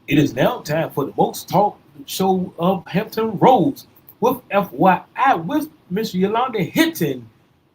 It is now time for the most talk show of Hampton Roads with FYI with Miss Yolanda Hnton.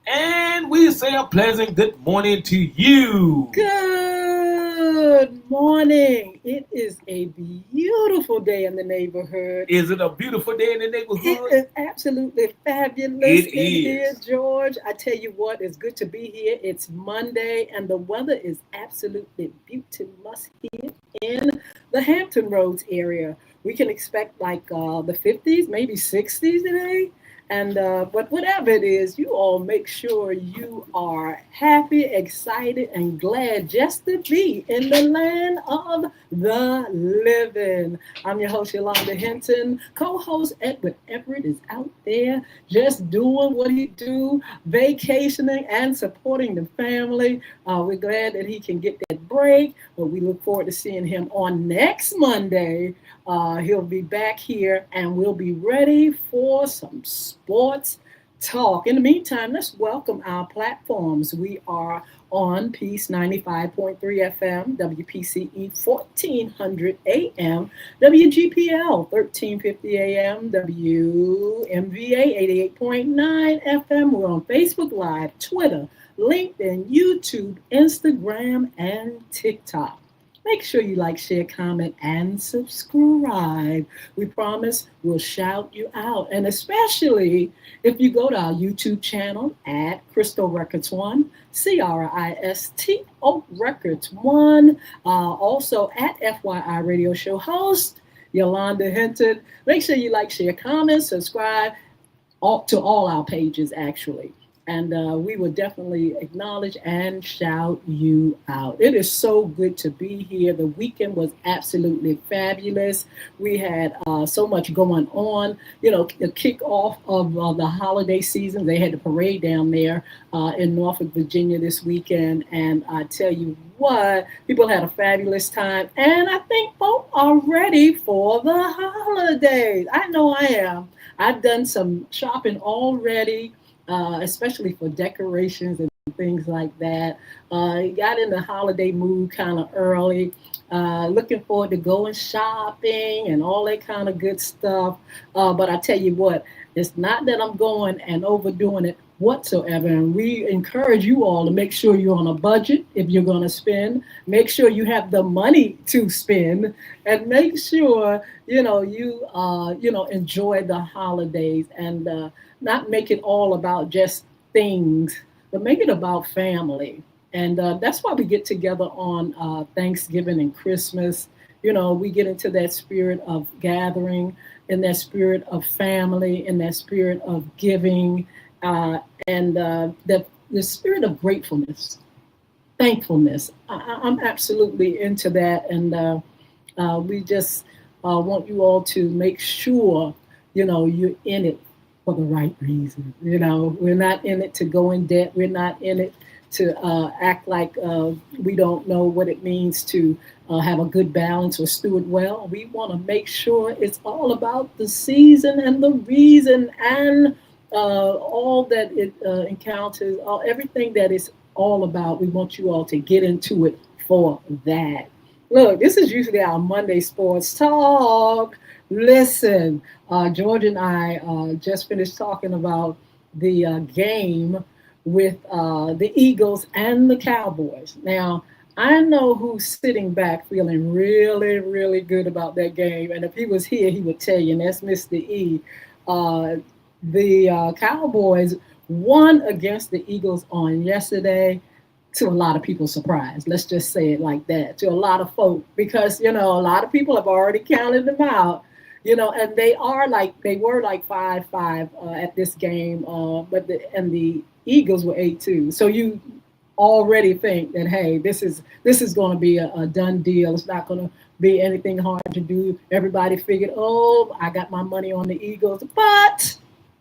And we say a pleasant good morning to you. Good morning. It is a beautiful day in the neighborhood. Is it a beautiful day in the neighborhood? It is absolutely fabulous It in here, is. George. I tell you what, it's good to be here. It's Monday, and the weather is absolutely beautiful here in the Hampton Roads area. We can expect like the 50s, maybe 60s today. And but whatever it is, you all make sure you are happy, excited, and glad just to be in the land of the living. I'm your host Yolanda Hnton. Co-host Edward Everett is out there just doing what he do, vacationing and supporting the family. We're glad that he can get that break, but we look forward to seeing him on next Monday. He'll be back here and we'll be ready for some sports talk. In the meantime, let's welcome our platforms. We are on Peace 95.3 FM, WPCE 1400 AM, WGPL 1350 AM, WMVA 88.9 FM. We're on Facebook Live, Twitter, LinkedIn, YouTube, Instagram, and TikTok. Make sure you like, share, comment, and subscribe. We promise we'll shout you out. And especially if you go to our YouTube channel at Crystal Records One, CRISTO Records One, also at FYI Radio Show host, Yolanda Hnton. Make sure you like, share, comment, subscribe to all our pages, actually. And we will definitely acknowledge and shout you out. It is so good to be here. The weekend was absolutely fabulous. We had so much going on. You know, the kickoff of the holiday season. They had the parade down there in Norfolk, Virginia this weekend. And I tell you what, people had a fabulous time. And I think folks are ready for the holidays. I know I am. I've done some shopping already. Especially for decorations and things like that. Got in the holiday mood kind of early. Looking forward to going shopping and all that kind of good stuff. But I tell you what, it's not that I'm going and overdoing it whatsoever. And we encourage you all to make sure you're on a budget if you're going to spend. Make sure you have the money to spend, and make sure you enjoy the holidays and not make it all about just things, but make it about family. And that's why we get together on Thanksgiving and Christmas. You know, we get into that spirit of gathering, in that spirit of family, in that spirit of giving, and the spirit of gratefulness, thankfulness. I'm absolutely into that. And we just want you all to make sure, you're in it for the right reason. We're not in it to go in debt. We're not in it to act like we don't know what it means to have a good balance or steward well. We want to make sure it's all about the season and the reason and all that it encounters, everything that it's all about. We want you all to get into it for that. Look, this is usually our Monday sports talk. Listen, George and I just finished talking about the game with the Eagles and the Cowboys. Now, I know who's sitting back feeling really, really good about that game. And if he was here, he would tell you, and that's Mr. E. The Cowboys won against the Eagles on yesterday, to a lot of people's surprise. Let's just say it like that, to a lot of folk, because, a lot of people have already counted them out. And they were like 5-5 at this game, but the Eagles were 8-2. So you already think that, hey, this is going to be a done deal. It's not going to be anything hard to do. Everybody figured, oh, I got my money on the Eagles, but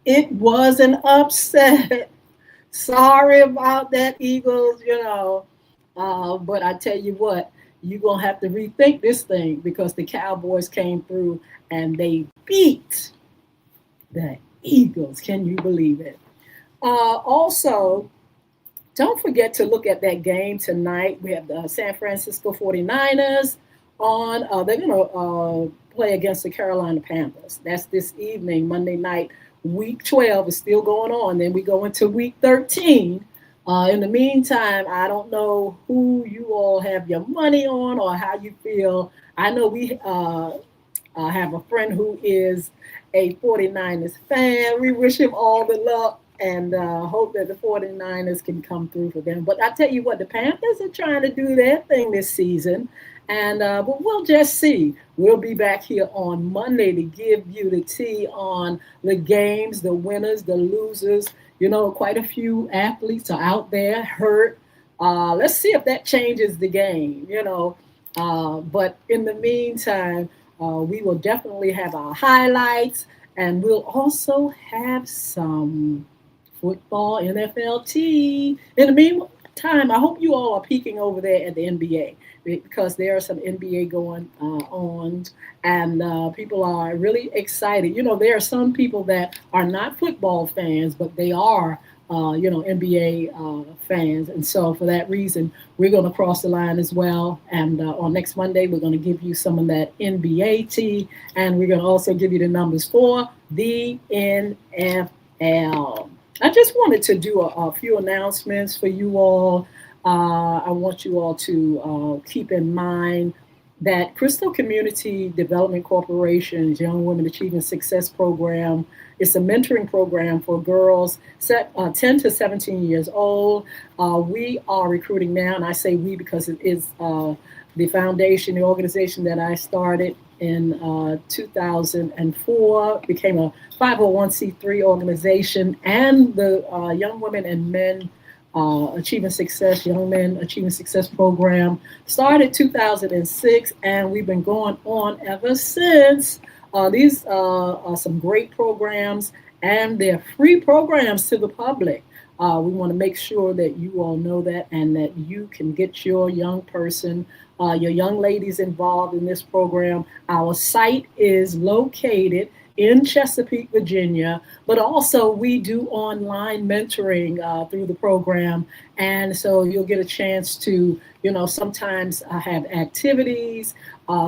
it was an upset. Sorry about that, Eagles. But I tell you what, you're going to have to rethink this thing, because the Cowboys came through and they beat the Eagles. Can you believe it? Also, don't forget to look at that game tonight. We have the San Francisco 49ers on. They're going to play against the Carolina Panthers. That's this evening, Monday night. Week 12 is still going on. Then we go into week 13. In the meantime, I don't know who you all have your money on or how you feel. I know we have a friend who is a 49ers fan. We wish him all the luck and hope that the 49ers can come through for them. But I tell you what, the Panthers are trying to do their thing this season. And but we'll just see. We'll be back here on Monday to give you the tea on the games, the winners, the losers. You know, quite a few athletes are out there hurt. Let's see if that changes the game, you know. But in the meantime, we will definitely have our highlights, and we'll also have some football, NFL tea. In the meantime, I hope you all are peeking over there at the NBA because there are some NBA going on, and people are really excited. You know, there are some people that are not football fans, but they are, NBA fans. And so for that reason, we're going to cross the line as well. And on next Monday, we're going to give you some of that NBA tea, and we're going to also give you the numbers for the NFL. I just wanted to do a few announcements for you all. I want you all to keep in mind that Crystal Community Development Corporation's Young Women Achieving Success Program is a mentoring program for girls 10 to 17 years old. We are recruiting now, and I say we because it is the foundation, the organization that I started in 2004, became a 501c3 organization, and the Young Women and Men Achieving Success, Young Men Achieving Success program started 2006, and we've been going on ever since. These are some great programs, and they're free programs to the public. We want to make sure that you all know that and that you can get your young person, your young ladies involved in this program. Our site is located in Chesapeake, Virginia, but also we do online mentoring through the program. And so you'll get a chance to, sometimes have activities.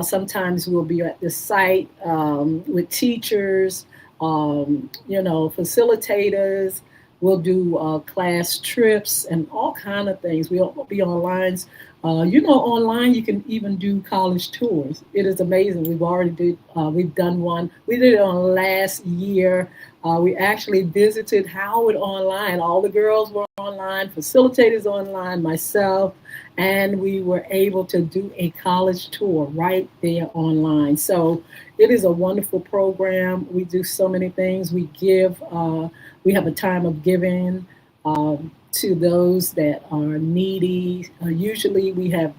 Sometimes we'll be at the site with teachers, facilitators. We'll do class trips and all kind of things. We'll be online. Online you can even do college tours. It is amazing. We've done one. We did it on last year. We actually visited Howard online. All the girls were online, facilitators online, myself, and we were able to do a college tour right there online. So it is a wonderful program. We do so many things. We have a time of giving to those that are needy. Usually we have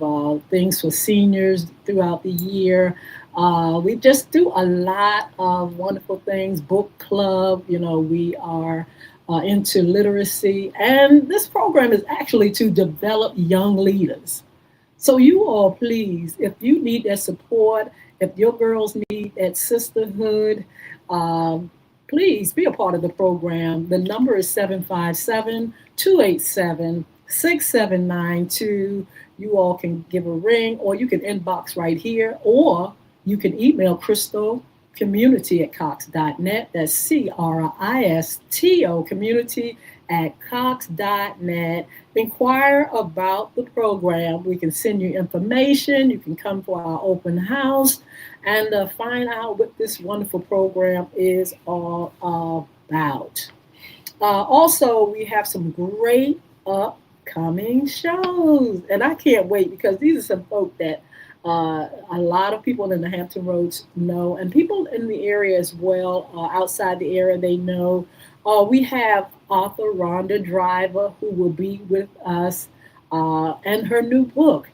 things for seniors throughout the year. We just do a lot of wonderful things. Book club, we are into literacy. And this program is actually to develop young leaders. So you all, please, if you need that support, if your girls need that sisterhood, please be a part of the program. The number is 757-287-6792. You all can give a ring, or you can inbox right here, or you can email Crystal community@cox.net. That's CRISTO community@cox.net. Inquire about the program. We can send you information. You can come for our open house and find out what this wonderful program is all about. Also, we have some great upcoming shows, and I can't wait because these are some folk that a lot of people in the Hampton Roads know, and people in the area as well, outside the area, they know. We have author Rhonda Driver, who will be with us, and her new book.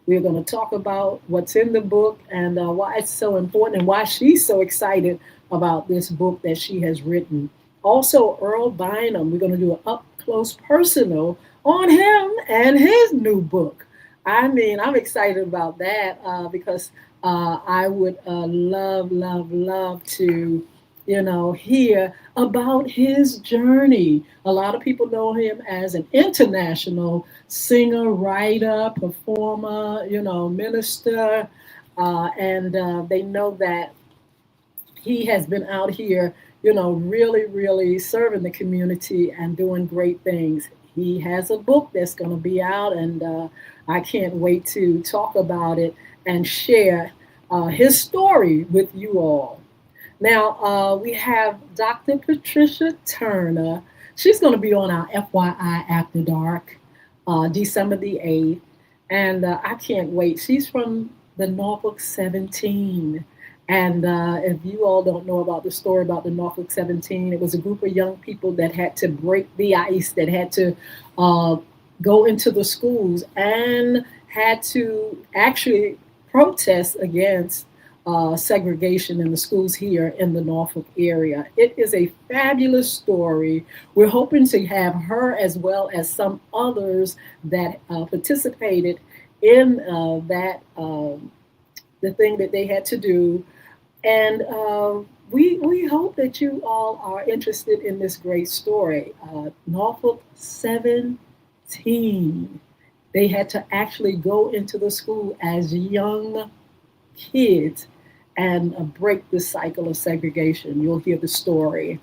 We're going to talk about what's in the book and why it's so important and why she's so excited about this book that she has written. Also, Earl Bynum, we're going to do an up-close personal on him and his new book. I mean, I'm excited about that because I would love to hear about his journey. A lot of people know him as an international singer, writer, performer, minister, and they know that he has been out here, really, really serving the community and doing great things. He has a book that's going to be out, and I can't wait to talk about it and share his story with you all. Now, we have Dr. Patricia Turner. She's going to be on our FYI After Dark, December the 8th. And I can't wait. She's from the Norfolk 17. And if you all don't know about the story about the Norfolk 17, it was a group of young people that had to break the ice, that had to uh, go into the schools and had to actually protest against segregation in the schools here in the Norfolk area. It is a fabulous story. We're hoping to have her as well as some others that participated in that the thing that they had to do, and we hope that you all are interested in this great story. Norfolk 17. They had to actually go into the school as young kids and break the cycle of segregation. You'll hear the story.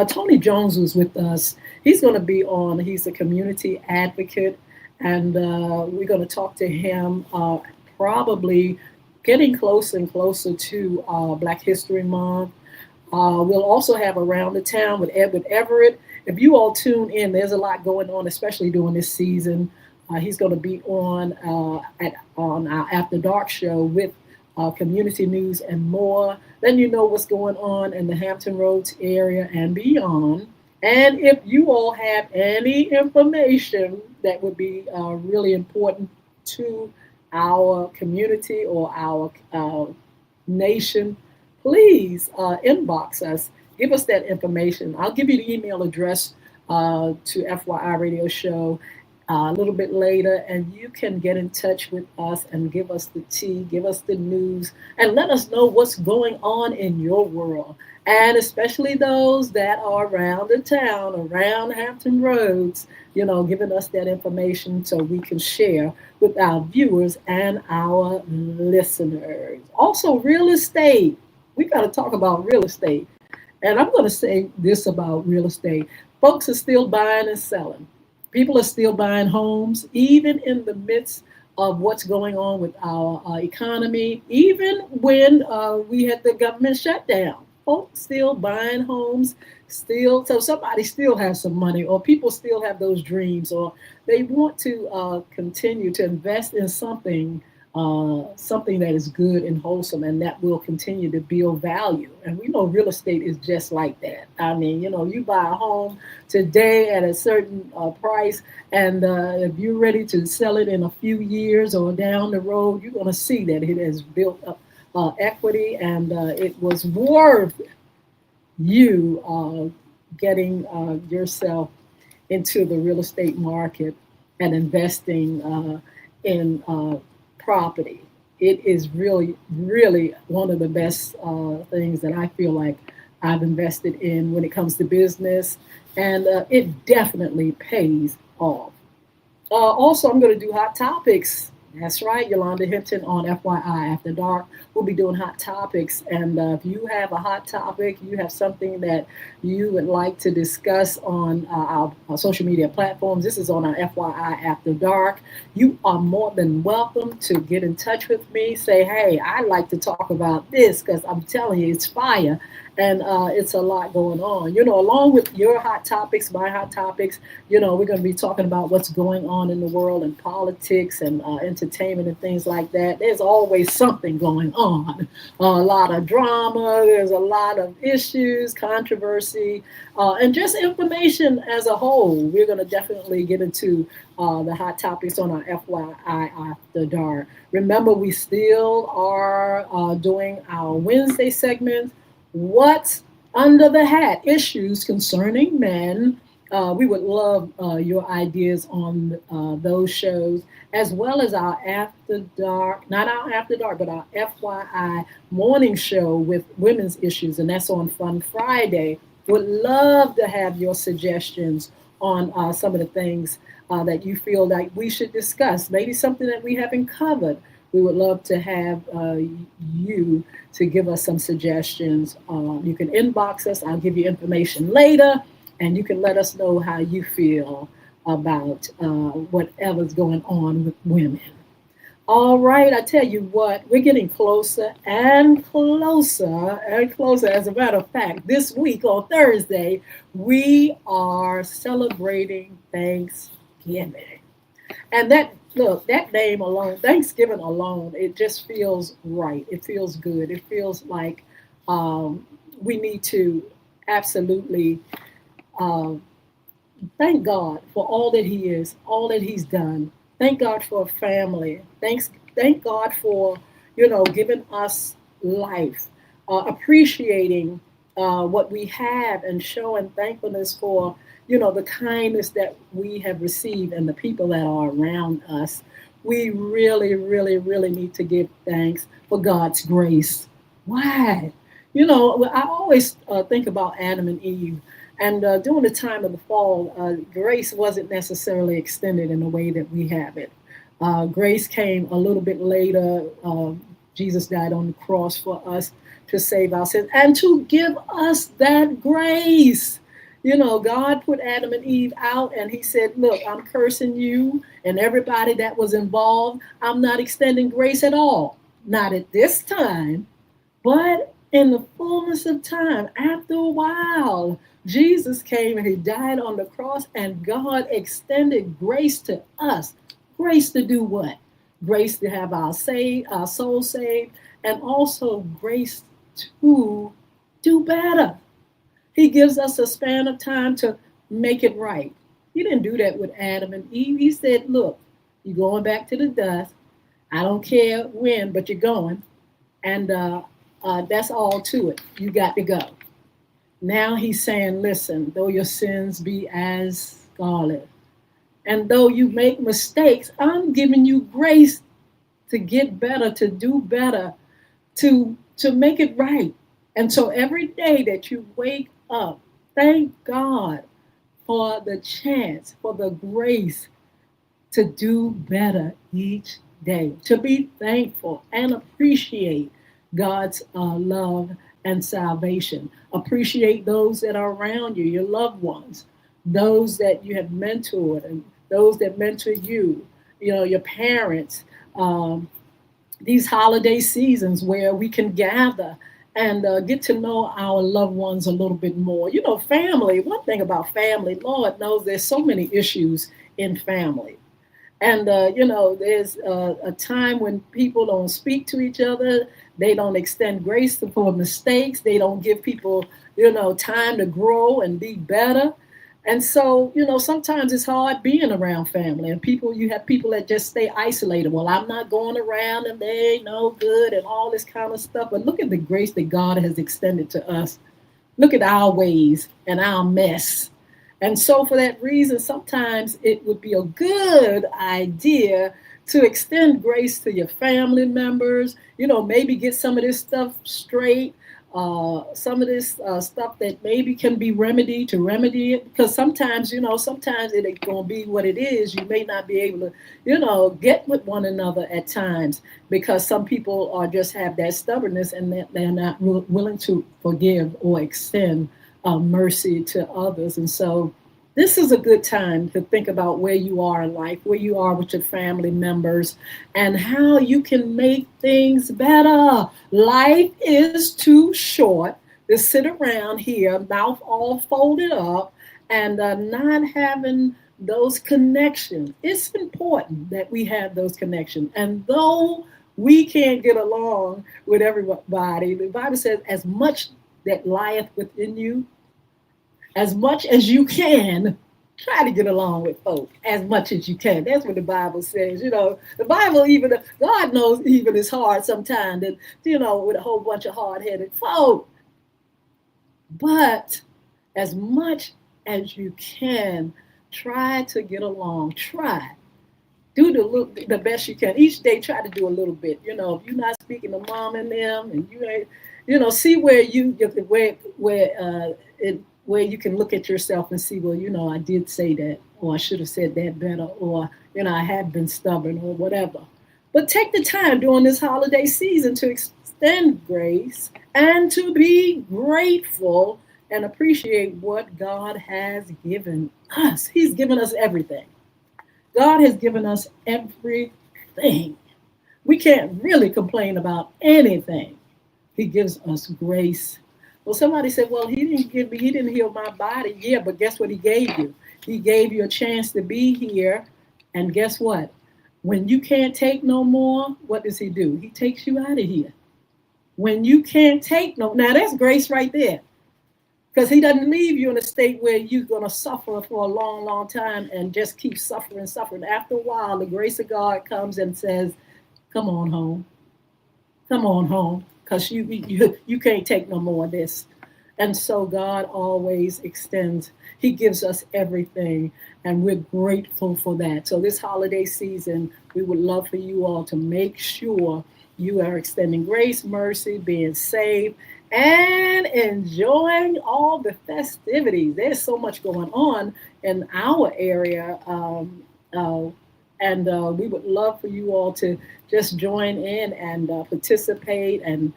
Tony Jones was with us. He's going to be on. He's a community advocate, and we're going to talk to him probably getting closer and closer to Black History Month. We'll also have Around the Town with Everette. If you all tune in, there's a lot going on, especially during this season. He's going to be on our After Dark show with community news and more. Then you know what's going on in the Hampton Roads area and beyond. And if you all have any information that would be really important to our community or our nation, please inbox us. Give us that information. I'll give you the email address to FYI Radio Show a little bit later, and you can get in touch with us and give us the tea, give us the news, and let us know what's going on in your world. And especially those that are around the town, around Hampton Roads, giving us that information so we can share with our viewers and our listeners. Also, real estate. We got to talk about real estate. And I'm going to say this about real estate. Folks are still buying and selling. People are still buying homes, even in the midst of what's going on with our economy, even when we had the government shutdown. Folks still buying homes, so somebody still has some money, or people still have those dreams, or they want to continue to invest in something that is good and wholesome, and that will continue to build value. And we know real estate is just like that. I mean, you buy a home today at a certain price, and if you're ready to sell it in a few years or down the road, you're going to see that it has built up equity, and it was worth you getting yourself into the real estate market and investing in property. It is really, really one of the best things that I feel like I've invested in when it comes to business, and it definitely pays off. Also, I'm going to do hot topics. That's right, Yolanda Hnton on FYI After Dark. We'll be doing hot topics. And if you have a hot topic, you have something that you would like to discuss on our social media platforms, this is on our FYI After Dark. You are more than welcome to get in touch with me. Say, hey, I'd like to talk about this, because I'm telling you, it's fire. And it's a lot going on. Along with your hot topics, my hot topics, we're going to be talking about what's going on in the world and politics and entertainment and things like that. There's always something going on. A lot of drama. There's a lot of issues, controversy, and just information as a whole. We're going to definitely get into the hot topics on our FYI After Dark. Remember, we still are doing our Wednesday segments. What's under the hat? Issues concerning men We would love your ideas on those shows, as well as our After Dark, not our After Dark, but our FYI morning show with women's issues, and that's on Fun Friday. Would love to have your suggestions on some of the things that you feel like we should discuss, maybe something that we haven't covered. We would love to have you to give us some suggestions. You can inbox us. I'll give you information later, and you can let us know how you feel about whatever's going on with women. All right, I tell you what, we're getting closer and closer and closer. As a matter of fact, this week on Thursday, we are celebrating Thanksgiving. And that, look, that name alone, Thanksgiving alone, it just feels right. It feels good. It feels like we need to absolutely um, thank God for all that He is, all that He's done. Thank God for family. Thank God for giving us life, appreciating what we have, and showing thankfulness for the kindness that we have received and the people that are around us. We really, really, really need to give thanks for God's grace. Why? I always think about Adam and Eve. And during the time of the fall, grace wasn't necessarily extended in the way that we have it. Grace came a little bit later. Jesus died on the cross for us to save our sins and to give us that grace. God put Adam and Eve out, and He said, look, I'm cursing you and everybody that was involved. I'm not extending grace at all. Not at this time, but in the fullness of time, after a while, Jesus came and He died on the cross, and God extended grace to us. Grace to do what? Grace to have our soul saved, and also grace to do better. He gives us a span of time to make it right. He didn't do that with Adam and Eve. He said, look, you're going back to the dust. I don't care when, but you're going. And that's all to it. You got to go. Now He's saying, listen, though your sins be as scarlet, and though you make mistakes, I'm giving you grace to get better, to do better, to make it right. And so every day that you wake up, thank God for the chance, for the grace to do better each day, to be thankful and appreciate God's love and salvation. Appreciate those that are around you, your loved ones, those that you have mentored, and those that mentor you, your parents. These holiday seasons where we can gather and get to know our loved ones a little bit more. Family, one thing about family, Lord knows there's so many issues in family. And, there's a time when people don't speak to each other. They don't extend grace for mistakes. They don't give people, time to grow and be better. And so, sometimes it's hard being around family, and you have people that just stay isolated. Well, I'm not going around and they ain't no good and all this kind of stuff. But look at the grace that God has extended to us. Look at our ways and our mess. And so for that reason, sometimes it would be a good idea to extend grace to your family members, maybe get some of this stuff straight, some of this stuff that maybe can be remedied to remedy it. Because sometimes it ain't going to be what it is. You may not be able to, get with one another at times, because some people are just have that stubbornness and they're not willing to forgive or extend mercy to others. And so this is a good time to think about where you are in life, where you are with your family members, and how you can make things better. Life is too short to sit around here, mouth all folded up, and not having those connections. It's important that we have those connections. And though we can't get along with everybody, the Bible says, as much that lieth within you, as much as you can, try to get along with folk as much as you can. That's what the Bible says. The Bible, even God knows, even it's hard sometimes, that with a whole bunch of hard-headed folk. But as much as you can. Try to get along. Try. Do the best you can. Each day, try to do a little bit. If you're not speaking to mom and them, and you ain't, see where where you can look at yourself and see, well, I did say that, or I should have said that better, or I have been stubborn, or whatever. But take the time during this holiday season to extend grace and to be grateful and appreciate what God has given us. He's given us everything. God has given us everything. We can't really complain about anything. He gives us grace. Well, somebody said, well, he didn't heal my body. Yeah, but guess what he gave you? He gave you a chance to be here. And guess what? When you can't take no more, what does he do? He takes you out of here. When you can't take now that's grace right there. Because he doesn't leave you in a state where you're going to suffer for a long, long time and just keep suffering. After a while, the grace of God comes and says, come on home. Come on home. Because you can't take no more of this. And so God always extends. He gives us everything. And we're grateful for that. So this holiday season, we would love for you all to make sure you are extending grace, mercy, being safe, and enjoying all the festivities. There's so much going on in our area. And we would love for you all to just join in and participate and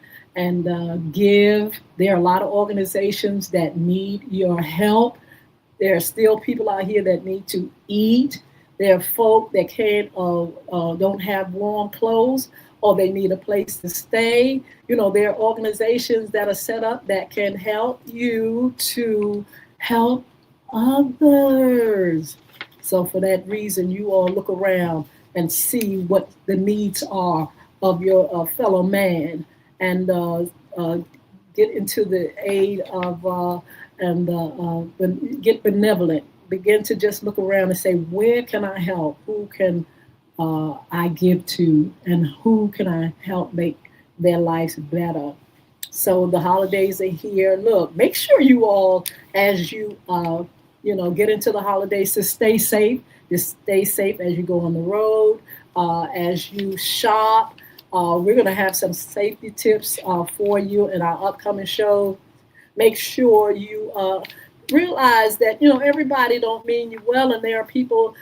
give. There are a lot of organizations that need your help. There are still people out here that need to eat. There are folk that don't have warm clothes, or they need a place to stay. There are organizations that are set up that can help you to help others. So for that reason, you all look around and see what the needs are of your fellow man, and get into the aid of get benevolent. Begin to just look around and say, where can I help? Who can I give to, and who can I help make their lives better? So the holidays are here. Look, make sure you all, as you get into the holidays, to stay safe. Just stay safe as you go on the road, as you shop. We're going to have some safety tips for you in our upcoming show. Make sure you realize that everybody don't mean you well, and there are people.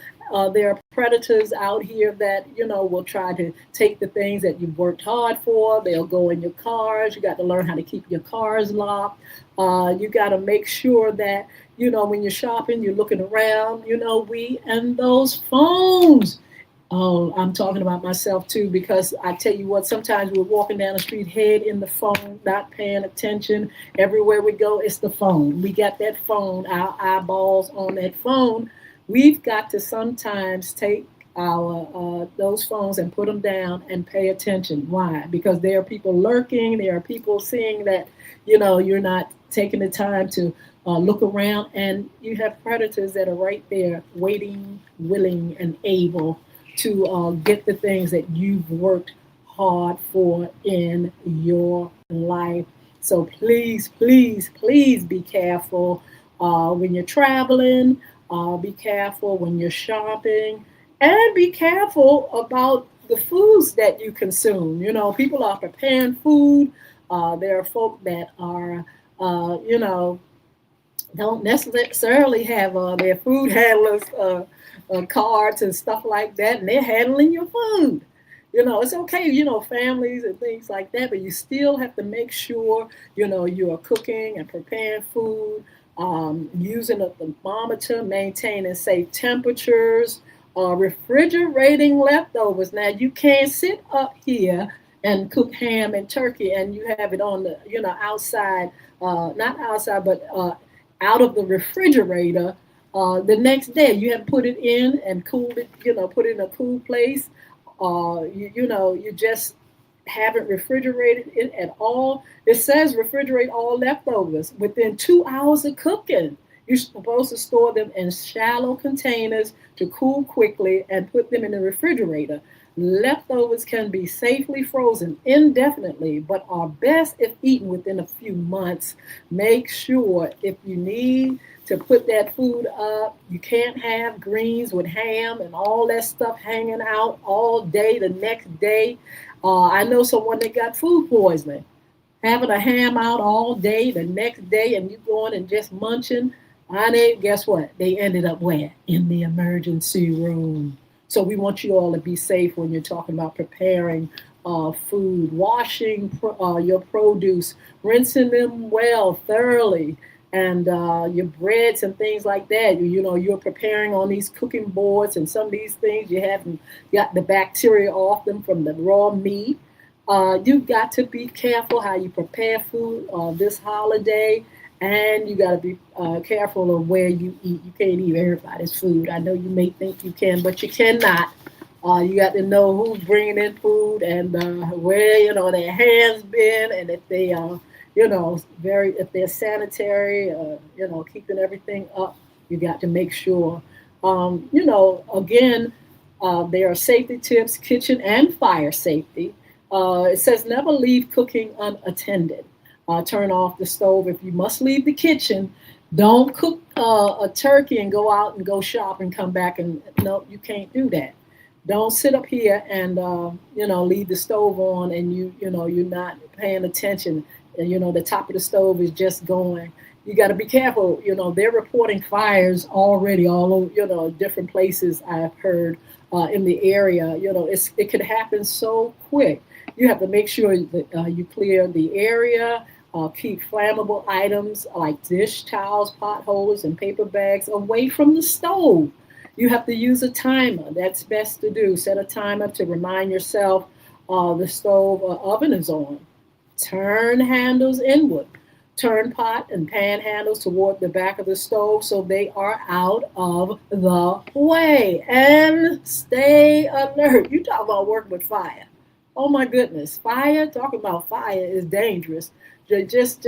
There are predators out here that, will try to take the things that you've worked hard for. They'll go in your cars. You got to learn how to keep your cars locked. You got to make sure that, when you're shopping, you're looking around, and those phones. Oh, I'm talking about myself too, because I tell you what, sometimes we're walking down the street, head in the phone, not paying attention. Everywhere we go, it's the phone. We got that phone, our eyeballs on that phone. We've got to sometimes take our those phones and put them down and pay attention. Why? Because there are people lurking. There are people seeing that, you're not taking the time to look around, and you have predators that are right there waiting, willing, and able to get the things that you've worked hard for in your life. So please, please, please be careful when you're traveling. Be careful when you're shopping, and be careful about the foods that you consume. People are preparing food. There are folk that are, don't necessarily have their food handlers cards and stuff like that, and they're handling your food. It's okay, families and things like that, but you still have to make sure, you are cooking and preparing food, using a thermometer, maintaining safe temperatures, refrigerating leftovers. Now, you can't sit up here and cook ham and turkey and you have it on the, outside, not outside, but out of the refrigerator. The next day, you have to put it in and cool it, put it in a cool place. You just haven't refrigerated it at all. It says refrigerate all leftovers within 2 hours of cooking. You're supposed to store them in shallow containers to cool quickly and put them in the refrigerator. Leftovers can be safely frozen indefinitely, but are best if eaten within a few months. Make sure if you need to put that food up, you can't have greens with ham and all that stuff hanging out all day the next day. I know someone that got food poisoning, having a ham out all day the next day, and you going and just munching. Honey, guess what? They ended up where? In the emergency room. So we want you all to be safe when you're talking about preparing food, washing your produce, rinsing them well thoroughly, and your breads and things like that. You know, you're preparing on these cooking boards, and some of these things you haven't got the bacteria off them from the raw meat. You've got to be careful how you prepare food this holiday, and you got to be careful of where you eat. You can't eat everybody's food. I know you may think you can, but you cannot. You got to know who's bringing in food and where their hands been, and if they are very if they're sanitary, keeping everything up. You got to make sure. Again, there are safety tips, kitchen and fire safety. It says never leave cooking unattended. Turn off the stove if you must leave the kitchen. Don't cook a turkey and go out and go shop and come back, and no, you can't do that. Don't sit up here and leave the stove on, and you're not paying attention. And, the top of the stove is just going. You got to be careful. They're reporting fires already all over, different places I've heard in the area. It could happen so quick. You have to make sure that you clear the area. Keep flammable items like dish towels, pot holders, and paper bags away from the stove. You have to use a timer. That's best to do. Set a timer to remind yourself the stove or oven is on. Turn handles inward. Turn pot and pan handles toward the back of the stove so they are out of the way. And stay alert. You talk about working with fire. Oh my goodness, fire! Talking about fire is dangerous. Just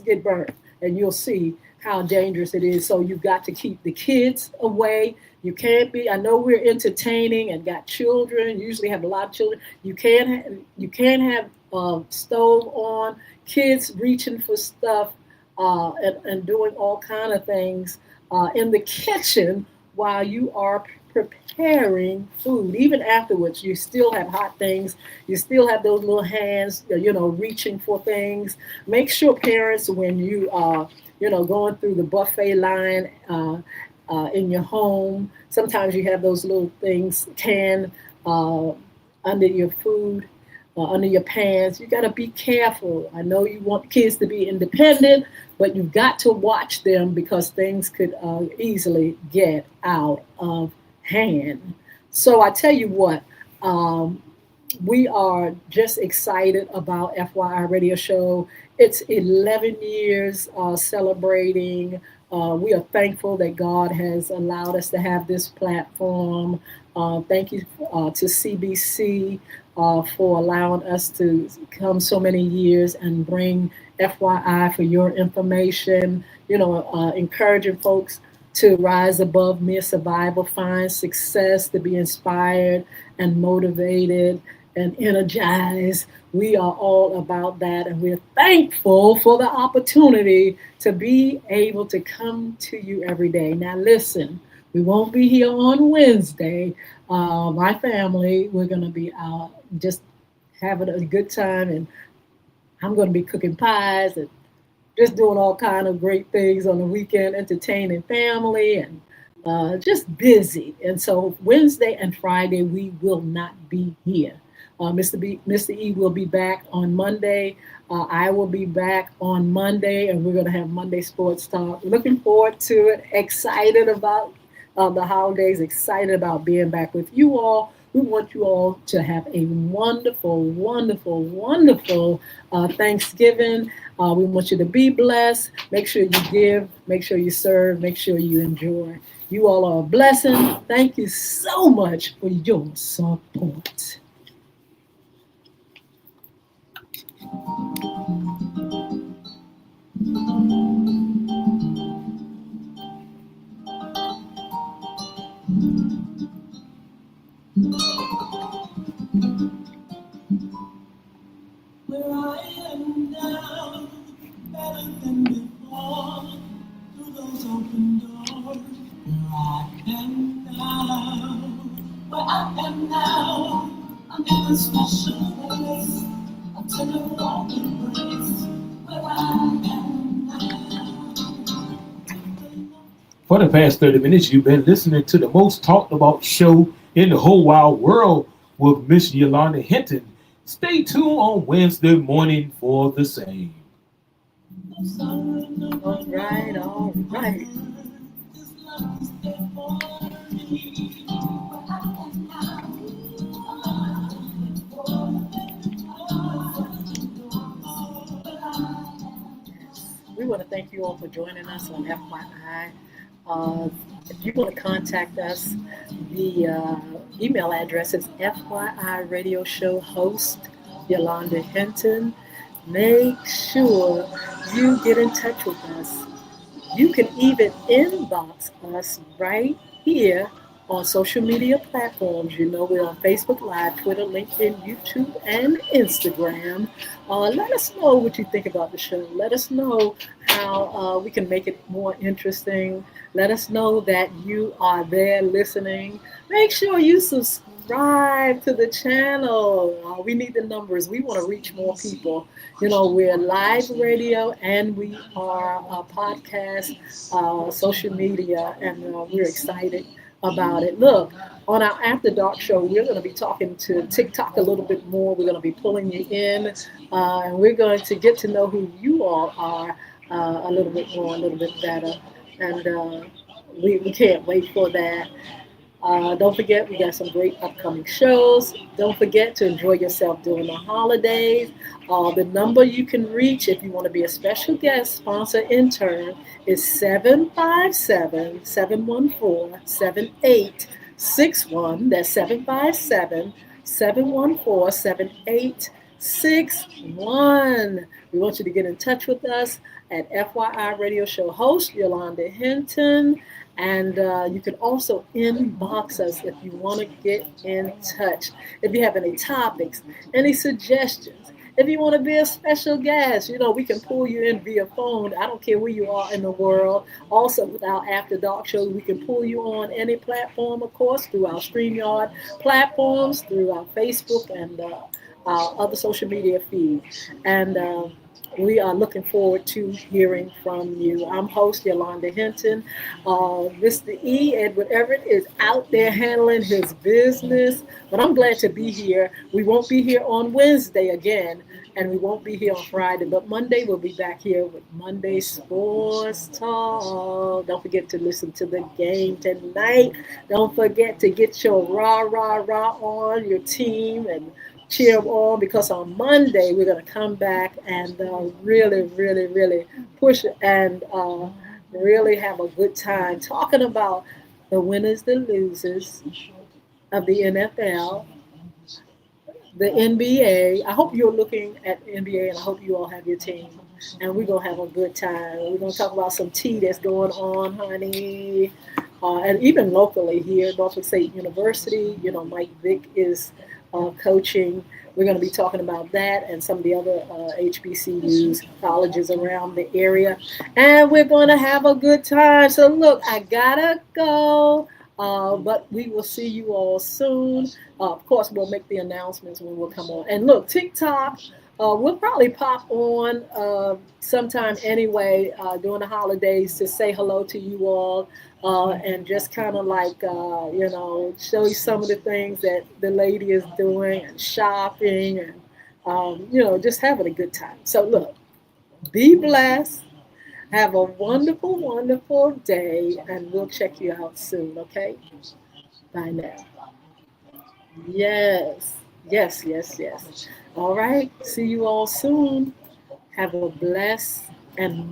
get burned, and you'll see how dangerous it is. So you've got to keep the kids away. You can't be. I know we're entertaining and got children. Usually have a lot of children. You can't have stove on. Kids reaching for stuff and doing all kind of things in the kitchen while you are preparing food. Even afterwards, you still have hot things. You still have those little hands, reaching for things. Make sure parents, when you are, going through the buffet line in your home, sometimes you have those little things under your food, under your pants. You got to be careful. I know you want kids to be independent, but you've got to watch them because things could easily get out of hand. So I tell you what, we are just excited about FYI Radio Show. It's 11 years celebrating. We are thankful that God has allowed us to have this platform. Thank you to CBC for allowing us to come so many years and bring FYI for your information, encouraging folks to rise above mere survival, find success, to be inspired and motivated and energized. We are all about that, and we're thankful for the opportunity to be able to come to you every day. Now, listen, we won't be here on Wednesday. My family, we're going to be just having a good time, and I'm going to be cooking pies and just doing all kind of great things on the weekend, entertaining family and just busy. And so Wednesday and Friday, we will not be here. Mr. E will be back on Monday. I will be back on Monday, and we're going to have Monday Sports Talk. Looking forward to it. Excited about the holidays. Excited about being back with you all. We want you all to have a wonderful, wonderful, wonderful Thanksgiving. We want you to be blessed. Make sure you give. Make sure you serve. Make sure you enjoy. You all are a blessing. Thank you so much for your support. in a special place, a tender warm embrace, where I am now. For the past 30 minutes, you've been listening to the most talked about show in the whole wide world with Miss Yolanda Hnton. Stay tuned on Wednesday morning for the same. All right, all right. We want to thank you all for joining us on FYI. Uh, if you want to contact us, the email address is FYI Radio Show host Yolanda Hnton. Make sure you get in touch with us. You can even inbox us right here on social media platforms. You know, we're on Facebook Live, Twitter, LinkedIn, YouTube, and Instagram. Let us know what you think about the show. Let us know how we can make it more interesting. Let us know that you are there listening. Make sure you subscribe to the channel. We need the numbers. We want to reach more people. You know, we're live radio and we are a podcast, social media, and we're excited about it. Look, on our After Dark show, we're going to be talking to TikTok a little bit more. We're going to be pulling you in, and we're going to get to know who you all are a little bit more, a little bit better. And we can't wait for that. Don't forget, we got some great upcoming shows. Don't forget to enjoy yourself during the holidays. The number you can reach if you want to be a special guest, sponsor, intern is 757-714-7861. That's 757-714-7861. We want you to get in touch with us at FYI Radio Show host Yolanda Hnton. And you can also inbox us if you want to get in touch. If you have any topics, any suggestions, if you want to be a special guest, you know, we can pull you in via phone. I don't care where you are in the world. Also, with our After Dark show, we can pull you on any platform, of course, through our StreamYard platforms, through our Facebook and our other social media feed. And we are looking forward to hearing from you. I'm host Yolanda Hnton. Mr. E. Edward Everett is out there handling his business, but I'm glad to be here. We won't be here on Wednesday again, and we won't be here on Friday, but Monday we'll be back here with Monday Sports Talk. Don't forget to listen to the game tonight. Don't forget to get your rah, rah, rah on your team and cheer them on, because on Monday we're going to come back and really, really, really push it and really have a good time talking about the winners, the losers of the NFL, the NBA. I hope you're looking at the NBA, and I hope you all have your team. And we're going to have a good time. We're going to talk about some tea that's going on, honey. And even locally here, Norfolk State University, you know, Mike Vick is coaching. We're going to be talking about that and some of the other HBCUs, colleges around the area. And we're going to have a good time. So look, I got to go. But we will see you all soon. Of course, we'll make the announcements when we'll come on. And look, TikTok, we'll probably pop on sometime anyway during the holidays to say hello to you all and just kind of like, you know, show you some of the things that the lady is doing and shopping and, you know, just having a good time. So look, be blessed. Have a wonderful, wonderful day, and we'll check you out soon, okay? Bye now. Yes, yes, yes, yes. All right. See you all soon. Have a blessed and